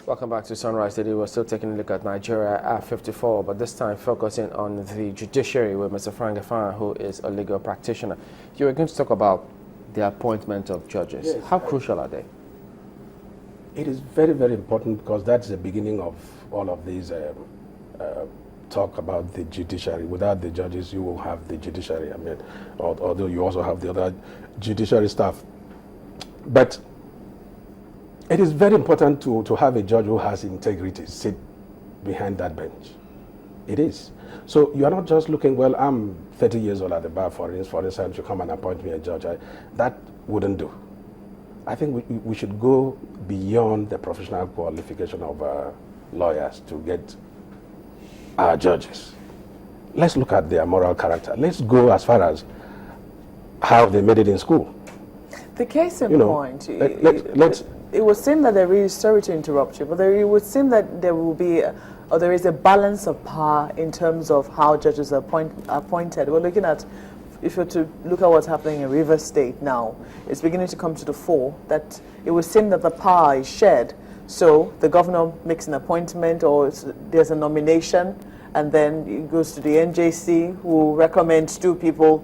Welcome back to Sunrise Today. We're still taking a look at Nigeria at 54, but this time focusing on the judiciary with Mr. Frank Efan, who is a legal practitioner. You were going to talk about the appointment of judges. Yes, How crucial are they? It is very, very important because that's the beginning of all of these talk about the judiciary. Without the judges, you will have the judiciary. I mean, although you also have the other judiciary staff. But it is very important to have a judge who has integrity sit behind that bench. It is. So you are not just looking, well, I'm 30 years old at the bar, for instance, you come and appoint me a judge. That wouldn't do. I think we should go beyond the professional qualification of lawyers to get our judges. Let's look at their moral character. Let's go as far as how they made it in school. The case in point, it would seem that there is, sorry to interrupt you, but it would seem that there will be, or there is a balance of power in terms of how judges are appointed. We're looking at, if you're to look at what's happening in Rivers State now, it's beginning to come to the fore that it would seem that the power is shared. So the governor makes an appointment or there's a nomination, and then it goes to the NJC who recommends two people,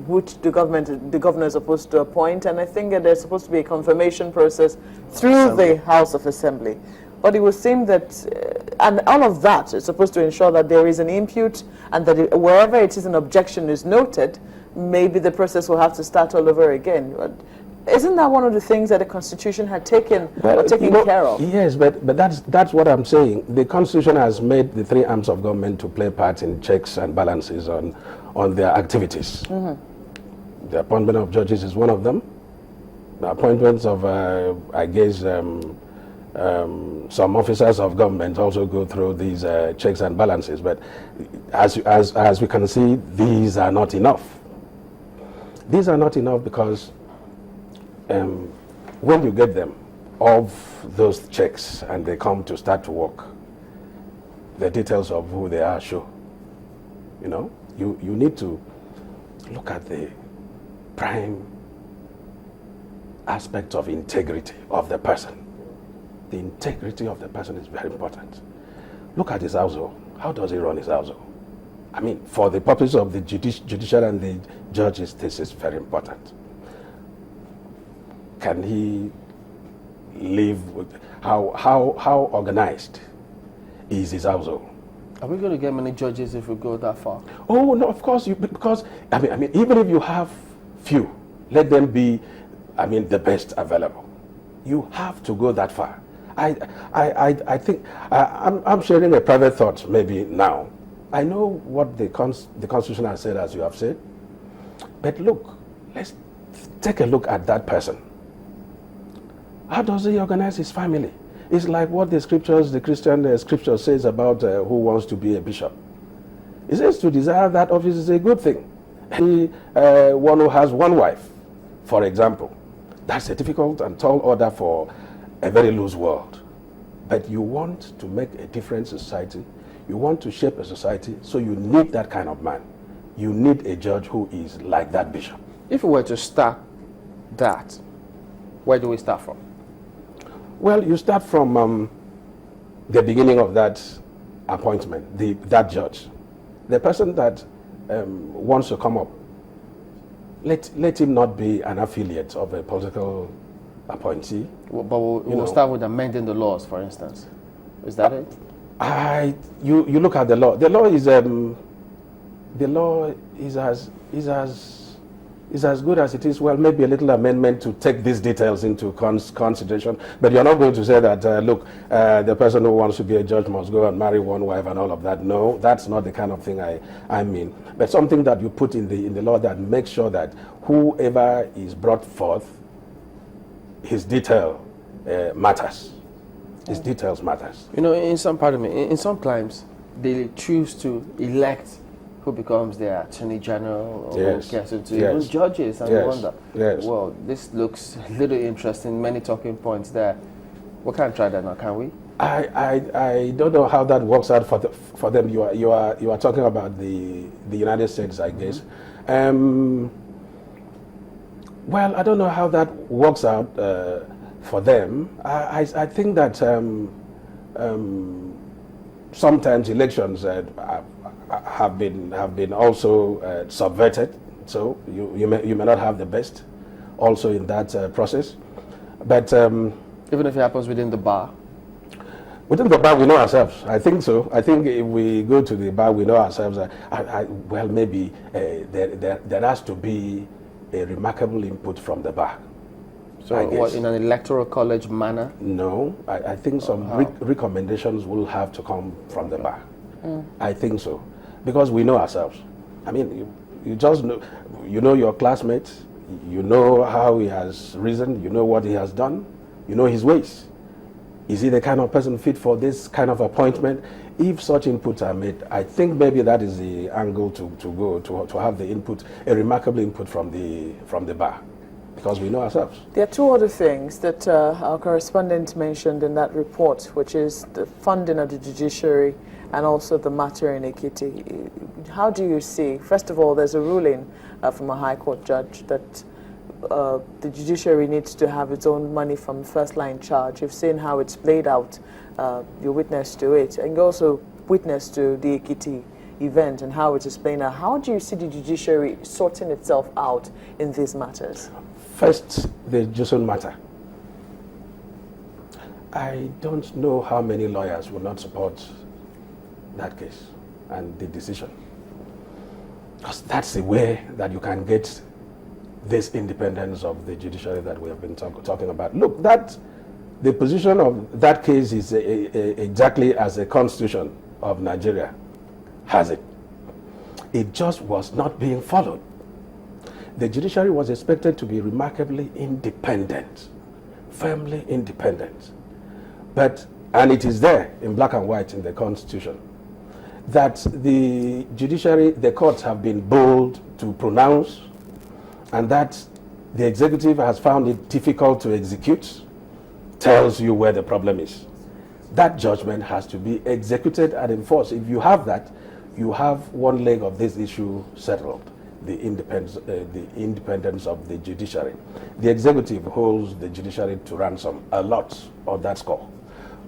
which the governor is supposed to appoint, and I think that there's supposed to be a confirmation process through the House of Assembly. But it would seem that, and all of that is supposed to ensure that there is an impute, and that wherever it is an objection is noted, maybe the process will have to start all over again. Isn't that one of the things that the Constitution had taken care of? Yes, but that's what I'm saying. The Constitution has made the three arms of government to play part in checks and balances on their activities. Mm-hmm. The appointment of judges is one of them. The appointments of, I guess, some officers of government also go through these checks and balances. But as we can see, these are not enough. These are not enough because when you get them of those checks and they come to start to work, the details of who they are show. You need to look at the prime aspect of integrity of the person. The integrity of the person is very important. Look at his household. How does he run his household? I mean, for the purpose of the judiciary and the judges, this is very important. Can he live with, how organized is his household? Are we going to get many judges if we go that far? Oh, no, of course, because, I mean, even if you have few, let them be, the best available. You have to go that far. I think, I'm sharing a private thought maybe now. I know what the Constitution has said, as you have said, but look, let's take a look at that person. How does he organize his family? It's like what the Christian scripture says about who wants to be a bishop. It says to desire that office is a good thing. One who has one wife, for example, that's a difficult and tall order for a very loose world. But you want to make a different society. You want to shape a society, so you need that kind of man. You need a judge who is like that bishop. If we were to start that, where do we start from? Well, you start from the beginning of that appointment, that judge. The person that wants to come up, let him not be an affiliate of a political appointee. But we'll start with amending the laws, for instance. Is that it? You look at the law. The law is as good as it is. Well, maybe a little amendment to take these details into consideration. But you're not going to say that, the person who wants to be a judge must go and marry one wife and all of that. No, that's not the kind of thing I mean. But something that you put in the law that makes sure that whoever is brought forth, his detail matters. His details matters. In some climes, they choose to elect who becomes their attorney general or who gets into even judges, and wonder, well, this looks a little interesting, many talking points there. We can't try that now, can we? I don't know how that works out for them. You are talking about the United States, I guess. Well, I don't know how that works out for them, I think that sometimes elections have been also subverted. So you may not have the best also in that process. But even if it happens within the bar? Within the bar, we know ourselves. I think so. I think if we go to the bar, we know ourselves. Well, maybe there has to be a remarkable input from the bar. So what, in an electoral college manner? No, I think some recommendations will have to come from the bar. I think so. Because we know ourselves. I mean, you just know, you know your classmates, you know how he has risen, you know what he has done, you know his ways. Is he the kind of person fit for this kind of appointment? If such inputs are made, I think maybe that is the angle to go, to have the input, a remarkable input from the bar, because we know ourselves. There are two other things that our correspondent mentioned in that report, which is the funding of the judiciary and also the matter in Ekiti. How do you see, first of all, there's a ruling from a High Court judge that the judiciary needs to have its own money from first line charge. You've seen how it's played out. You witnessed to it, and you also witnessed to the Ekiti event and how it is playing out. How do you see the judiciary sorting itself out in these matters? First, the Johnson matter. I don't know how many lawyers will not support that case and the decision, because that's the way that you can get this independence of the judiciary that we have been talking about. Look, the position of that case is exactly as the Constitution of Nigeria has it. It just was not being followed. The judiciary was expected to be remarkably independent, firmly independent. And it is there in black and white in the Constitution, that the judiciary, the courts have been bold to pronounce, and that the executive has found it difficult to execute, tells you where the problem is. That judgment has to be executed and enforced. If you have that, you have one leg of this issue settled, the independence of the judiciary. The executive holds the judiciary to ransom a lot on that score.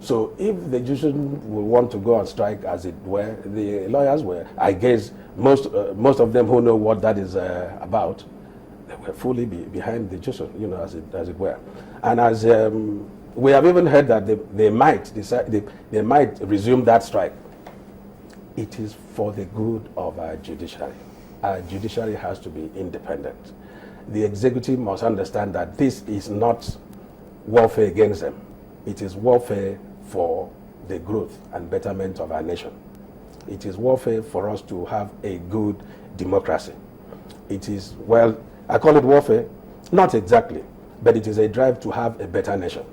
So if the judiciary will want to go on strike, as it were, the lawyers were, I guess most of them who know what that is about, they were fully behind the judiciary, you know, as it were. And as we have even heard that they might decide, they might resume that strike. It is for the good of our judiciary. Our judiciary has to be independent. The executive must understand that this is not warfare against them. It is warfare for the growth and betterment of our nation. It is warfare for us to have a good democracy. It is, well, I call it warfare, not exactly, but it is a drive to have a better nation.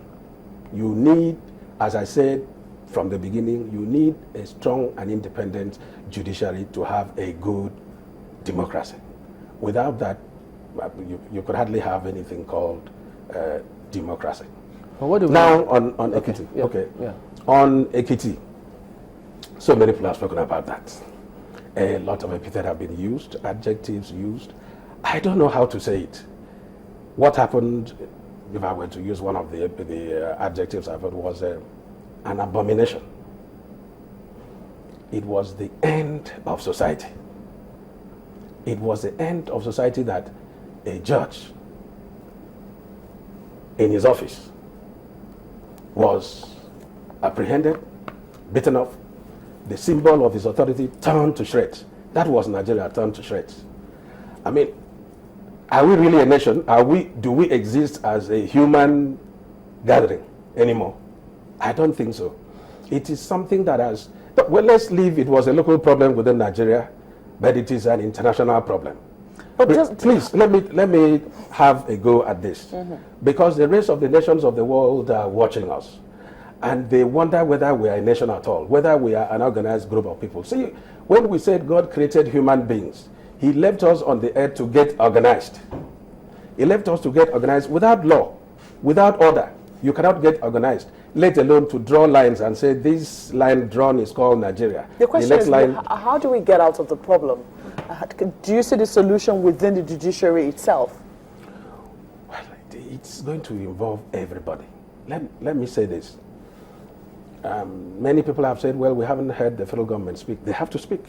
You need, as I said from the beginning, you need a strong and independent judiciary to have a good democracy. Without that, you could hardly have anything called democracy. Well, what do we now on Ekiti. Yeah. Okay. Yeah. On Ekiti, so many people have spoken about that. A lot of epithets have been used, adjectives used. I don't know how to say it. What happened, if I were to use one of the adjectives I've heard, was an abomination. It was the end of society. It was the end of society that a judge in his office was apprehended, beaten up, the symbol of his authority turned to shreds. That was Nigeria turned to shreds. I mean, are we really a nation? Do we exist as a human gathering anymore? I don't think so. It is something that has, well, let's leave, it was a local problem within Nigeria, but it is an international problem. But please, let me have a go at this. Because the rest of the nations of the world are watching us. And they wonder whether we are a nation at all, whether we are an organized group of people. See, when we said God created human beings, He left us on the earth to get organized. He left us to get organized without law, without order. You cannot get organized, let alone to draw lines and say this line drawn is called Nigeria. The question is, how do we get out of the problem? Do you see the solution within the judiciary itself? Well, it's going to involve everybody. let me say this. Many people have said, well, we haven't heard the federal government speak. They have to speak.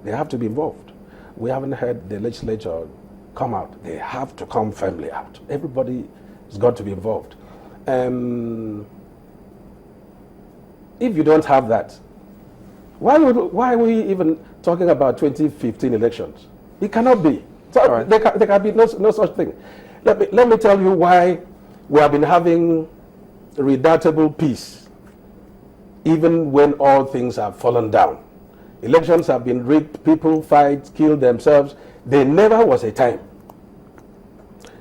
They have to be involved. We haven't heard the legislature come out. They have to come firmly out. Everybody has got to be involved. If you don't have that, why are we even talking about 2015 elections? It cannot be. So right. there can be no such thing. Let me tell you why we have been having redoubtable peace, even when all things have fallen down. Elections have been rigged, people fight, kill themselves. There never was a time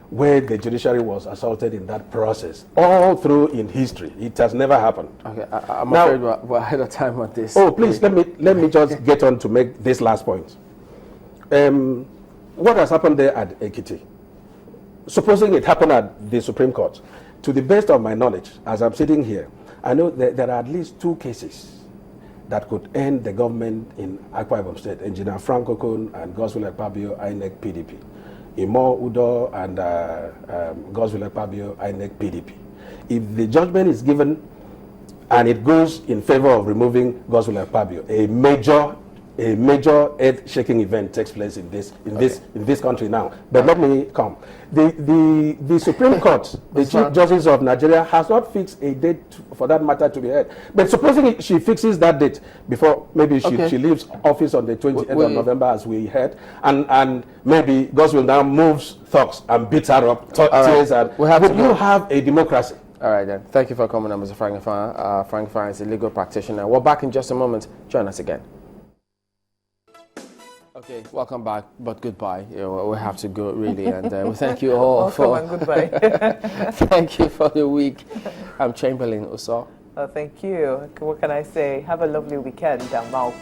where the judiciary was assaulted in that process, all through in history. It has never happened. Okay, I'm afraid we're ahead of time on this. Oh, please, let me just get on to make this last point. What has happened there at Ekiti? Supposing it happened at the Supreme Court, to the best of my knowledge, as I'm sitting here, I know that there are at least 2 cases that could end the government in Akwa Ibom State, Engineer Frank Okon and Godswill Ekpabio, INEC PDP. Imo Udo and Godswill Ekpabio, INEC PDP. If the judgment is given and it goes in favor of removing Godswill Ekpabio, a major earth-shaking event takes place in this country now. But let me come. The Supreme Court, the Chief Justice of Nigeria, has not fixed a date for that matter to be heard. But supposing she fixes that date before maybe she leaves office on the 28th of November, as we heard, and maybe Godswill now moves thugs and beats her up, would you have a democracy? All right then. Thank you for coming on, Mr. Frank Fan. Frank Fan is a legal practitioner. We're back in just a moment. Join us again. Okay, welcome back, but goodbye. We have to go, really, and we thank you all for... Welcome and goodbye. Thank you for the week. I'm Chamberlain Uso. Thank you. What can I say? Have a lovely weekend. Bye-bye.